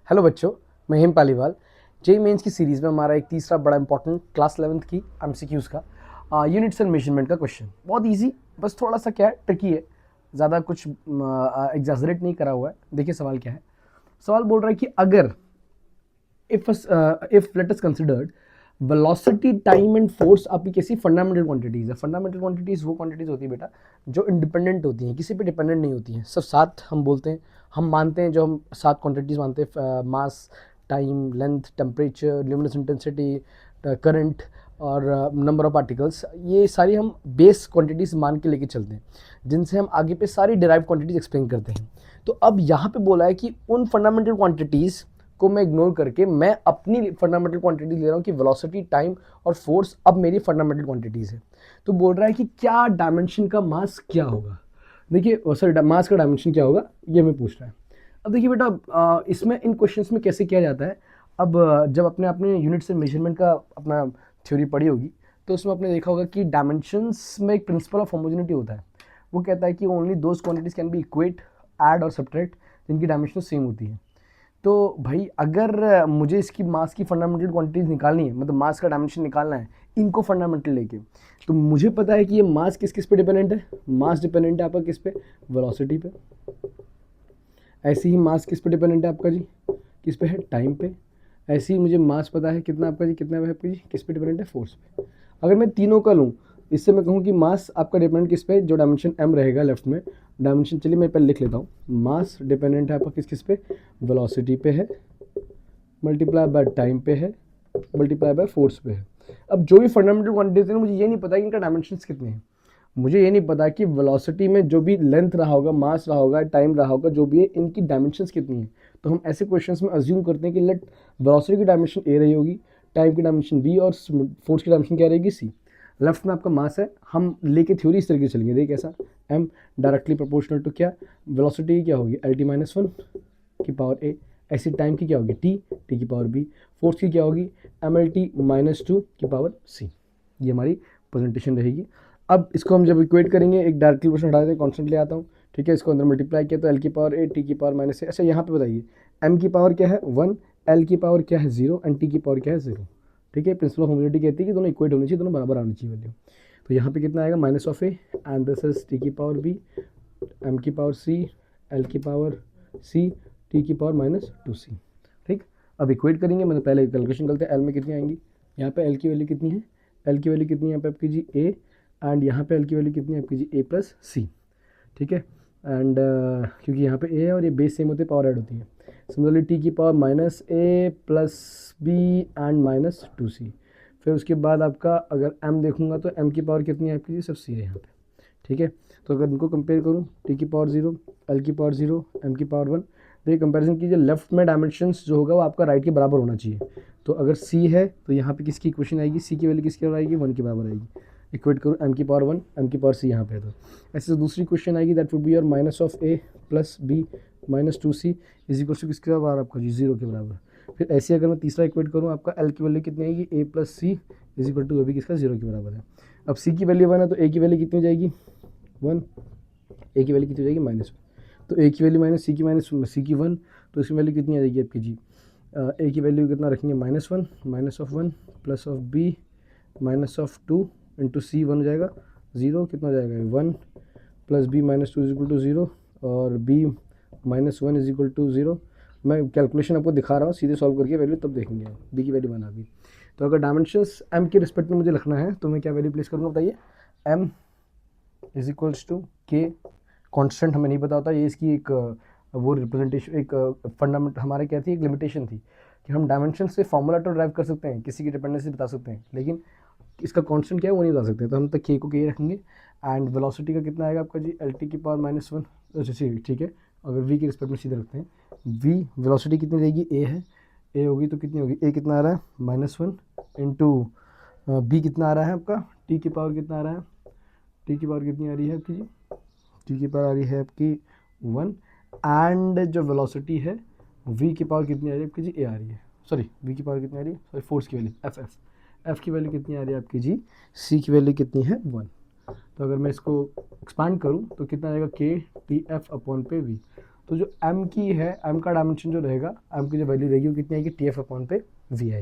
Hello बच्चों, मैं हेम Paliwal. JEE mains की सीरीज़ में हमारा एक तीसरा बड़ा इंपॉर्टेंट क्लास 11th की एमसीक्यूज़ का यूनिट्स एंड मेजरमेंट का क्वेश्चन। बहुत इजी, बस थोड़ा सा क्या है, ट्रिकी है, ज़्यादा कुछ एग्जैजरेट नहीं करा हुआ है। देखिए सवाल क्या है। सवाल बोल रहा है कि अगर if let us considered velocity, time and force आपकी कैसी फंडामेंटल क्वांटिटीज़ है। फंडामेंटल क्वांटिटीज़ वो क्वांटिटीज़ होती है बेटा जो इंडिपेंडेंट होती हैं, किसी पे डिपेंडेंट नहीं होती हैं। सब सात हम बोलते हैं, हम मानते हैं, जो हम सात क्वांटिटीज़ मानते हैं, mass, time, length, temperature, luminous intensity, current और नंबर ऑफ पार्टिकल्स, ये सारी हम बेस क्वांटिटीज़ मान के लेके चलते हैं, जिनसे हम आगे पे सारी डिराइव क्वांटिटीज़ एक्सप्लेन करते हैं। तो अब यहाँ पे बोला है कि उन फंडामेंटल क्वांटिटीज़ को मैं इग्नोर करके मैं अपनी फंडामेंटल क्वांटिटी ले रहा हूँ कि वेलोसिटी, टाइम और फोर्स अब मेरी फंडामेंटल क्वांटिटीज़ है। तो बोल रहा है कि क्या डायमेंशन का मास क्या होगा। देखिए सॉरी, मास का डायमेंशन क्या होगा, ये मैं पूछ रहा है। अब देखिए बेटा, इसमें इन क्वेश्चंस में कैसे किया जाता है। अब जब अपने अपने यूनिट्स एंड मेजरमेंट का अपना थ्योरी पढ़ी होगी, तो उसमें आपने देखा होगा कि डायमेंशंस में एक प्रिंसिपल ऑफ होमोजेनिटी होता है। वो कहता है कि only those quantities can be equate, add और सब्ट्रैक्ट जिनकी डायमेंशन सेम होती है। तो भाई अगर मुझे इसकी मास की फंडामेंटल क्वांटिटीज निकालनी है, मतलब मास का डायमेंशन निकालना है इनको फंडामेंटल लेके, तो मुझे पता है कि ये मास किस किस पे डिपेंडेंट है। मास डिपेंडेंट है आपका किस पे, वेलोसिटी पे। ऐसे ही मास किस पे डिपेंडेंट है आपका जी, किस पे है, टाइम पे। ऐसे ही मुझे मास पता है कितना आपका जी, कितना है आपका जी, किस पे डिपेंडेंट है, फोर्स पे। अगर मैं तीनों का लूँ, इससे मैं कहूँ कि मास आपका डिपेंडेंट किस पे, जो डायमेंशन m रहेगा लेफ्ट में डायमेंशन, चलिए मैं पहले लिख लेता हूँ। मास डिपेंडेंट है आपका किस किस पे, वेलोसिटी पे है, मल्टीप्लाई बाय टाइम पे है, मल्टीप्लाई बाय फोर्स पे है। अब जो भी फंडामेंटल क्वांटिटीज है, मुझे ये नहीं पता कि इनका डायमेंशंस कितने हैं। मुझे ये नहीं पता कि वेलोसिटी में जो भी लेंथ रहा होगा, मास रहा होगा, टाइम रहा होगा, जो भी है, इनकी डायमेंशंस कितनी है। तो हम ऐसे क्वेश्चंस में अज्यूम करते हैं कि लेट वेलोसिटी की डायमेंशन ए रही होगी, टाइम की डायमेंशन बी और फोर्स की डायमेंशन क्या रहेगी, सी। लेफ्ट में आपका मास है, हम लेके थ्योरी इस तरीके से चलेंगे। देखिए कैसा, एम डायरेक्टली प्रोपोर्शनल टू क्या, वेलोसिटी क्या होगी, एल टी माइनस वन की पावर ए। ऐसी टाइम की क्या होगी, टी, टी की पावर बी। फोर्स की क्या होगी, M L T minus two की पावर सी। ये हमारी प्रेजेंटेशन रहेगी। अब इसको हम जब इक्वेट करेंगे, एक डायरेक्टली क्वेश्चन हटा देते हैं, कॉन्स्टेंट ले आता हूँ, ठीक है। इसको अंदर मल्टीप्लाई किया तो एल की पावर ए, टी की पावर माइनस ए। अच्छा यहाँ पे बताइए, एम की पावर क्या है, वन, एल की पावर क्या है, जीरो, एंड टी की पावर क्या है, जीरो। ठीक है, प्रिंसिपल ऑफ होमोजेनिटी कहती है कि दोनों इक्वेट होनी चाहिए, दोनों बराबर आनी चाहिए वैल्यू। तो यहाँ पे कितना आएगा, minus of A and this is T की पावर बी, एम की पावर सी, एल की पावर सी, टी की पावर माइनस टू सी। ठीक, अब इक्वेट करेंगे, मतलब पहले कैलकुलेशन करते हैं, एल में कितनी आएंगी, यहाँ पे एल की वैल्यू कितनी है, एल की वैल्यू कितनी है यहाँ पे आपकी जी, ए, एंड यहाँ पे एल की वैल्यू कितनी है आपकी जी, ए प्लस सी। ठीक है, एंड क्योंकि यहाँ पे ए है और ये बेस सेम होते हैं, पावर ऐड होती है। सिमिलरली टी की power minus A plus B and minus two C. फिर उसके बाद आपका अगर एम देखूंगा तो एम की पावर कितनी है आपकी जी, सब सी है यहाँ पे। ठीक है, तो अगर इनको कंपेयर करूँ, टी की पावर जीरो, एल की पावर जीरो, एम की पावर वन, तो ये कंपैरिजन कीजिए, लेफ्ट में डायमेंशंस जो होगा वो आपका राइट के बराबर होना चाहिए। तो अगर सी है तो यहाँ पे किसकी इक्वेशन आएगी, सी की वैल्यू किसकी बराबर आएगी, वन के बराबर आएगी। इक्वेट करूँ, एम की पावर वन, एम की पावर सी यहाँ पे है। तो ऐसे दूसरी क्वेश्चन आएगी, that would be your minus of A plus B minus two C is equal to किसके बराबर आपका जी, जीरो के बराबर। फिर ऐसे अगर मैं तीसरा इक्वेट करूँ, आपका एल की वैल्यू कितनी आएगी, A plus C is equal to, वो भी किसका, जीरो के बराबर है। अब सी की वैल्यू वन है तो ए की वैल्यू कितनी हो जाएगी, वन, ए की वैल्यू कितनी हो जाएगी, माइनस वन। तो ए की वैल्यू माइनस सी की, माइनस सी की वन, तो इसकी वैल्यू कितनी आ जाएगी आपकी जी, ए की वैल्यू कितना रखेंगे, minus one, minus of one plus of B minus of two into C, one हो जाएगा ज़ीरो, कितना हो जाएगा, one plus B minus two is equal to zero, और B minus one is equal to zero. मैं calculation आपको दिखा रहा हूँ, सीधे सॉल्व करके वैल्यू तब देखेंगे आप, बी की वैल्यू बना दी। तो अगर डायमेंशंस एम के रिस्पेक्ट में मुझे लिखना है तो मैं क्या वैल्यू प्लेस करूँगा बताइए, एम इज इक्वल्स टू के, कांस्टेंट हमें नहीं पता होता, ये इसकी एक वो रिप्रेजेंटेशन, एक फंडामेंट हमारे क्या थी, एक लिमिटेशन थी कि हम डायमेंशन से फॉर्मूला तो ड्राइव कर सकते हैं, किसी की डिपेंडेंसी बता सकते हैं, लेकिन इसका कांस्टेंट क्या है वो नहीं बता सकते। तो हम तक के को के रखेंगे। एंड वेलोसिटी का कितना आएगा आपका जी, एल टी की पावर माइनस वन। अच्छा ठीक है, अगर वी के रिस्पेक्ट में सीधे रखते हैं, वी वेलोसिटी कितनी रहेगी, ए है, ए होगी तो कितनी होगी, ए कितना आ रहा है, माइनस वन, इंटू बी कितना आ रहा है आपका, टी की पावर कितना आ रहा है, टी की पावर कितनी आ रही है आपकी जी, टी की पावर आ रही है आपकी वन, एंड जो वेलोसिटी है वी की पावर कितनी आ रही है आपकी जी, ए आ रही है, सॉरी वी की पावर कितनी आ रही है, सॉरी फोर्स की वैल्यू एफ, एफ की वैल्यू कितनी आ रही है आपकी जी, सी की वैल्यू कितनी है, वन। तो अगर मैं इसको एक्सपांड करूँ तो कितना आएगा, के टी एफ अपॉन पे वी। तो जो एम की है, एम का डायमेंशन जो रहेगा, एम की जो वैल्यू रहेगी वो कितनी आएगी, टी एफ अपॉन पे वी आएगी।